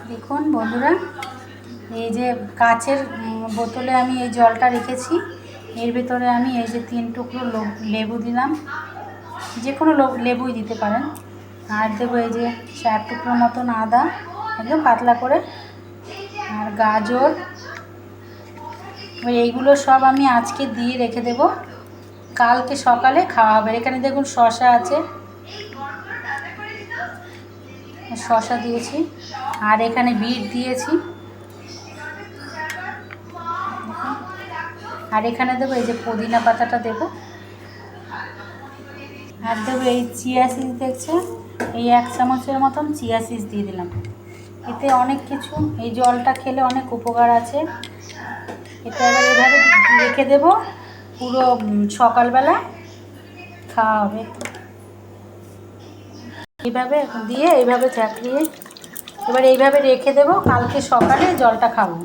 দেখুন বন্ধুরা, এই যে কাচের বোতলে আমি এই জলটা রেখেছি। এর ভিতরে আমি এই যে 3 টুকরো লেবু দিলাম, যে কোনো লেবুই দিতে পারেন। আর দেবো এই যে 4 টুকরো মতন আদা, একদম পাতলা করে। আর গাজর, এইগুলো সব আমি আজকে দিয়ে রেখে দেব, কালকে সকালে খাওয়া হবে। এখানে দেখুন শসা আছে, শসা দিয়েছি। আর এখানে বিট দিয়েছি। আর এখানে দেবো এই যে পুদিনা পাতাটা দেবো। আর দেবো এই চিয়া সিড, দেখছেন, এই 1 চামচের মতন চিয়া সিড দিয়ে দিলাম। এতে অনেক কিছু, এই জলটা খেলে অনেক উপকার আছে। এটা এবার এভাবে রেখে দেবো, পুরো সকালবেলা খাওয়া হবে। এইভাবে দিয়ে এইভাবে চাকরিয়ে এবার এইভাবে রেখে দেবো, কালকে সকালে জলটা খাবো।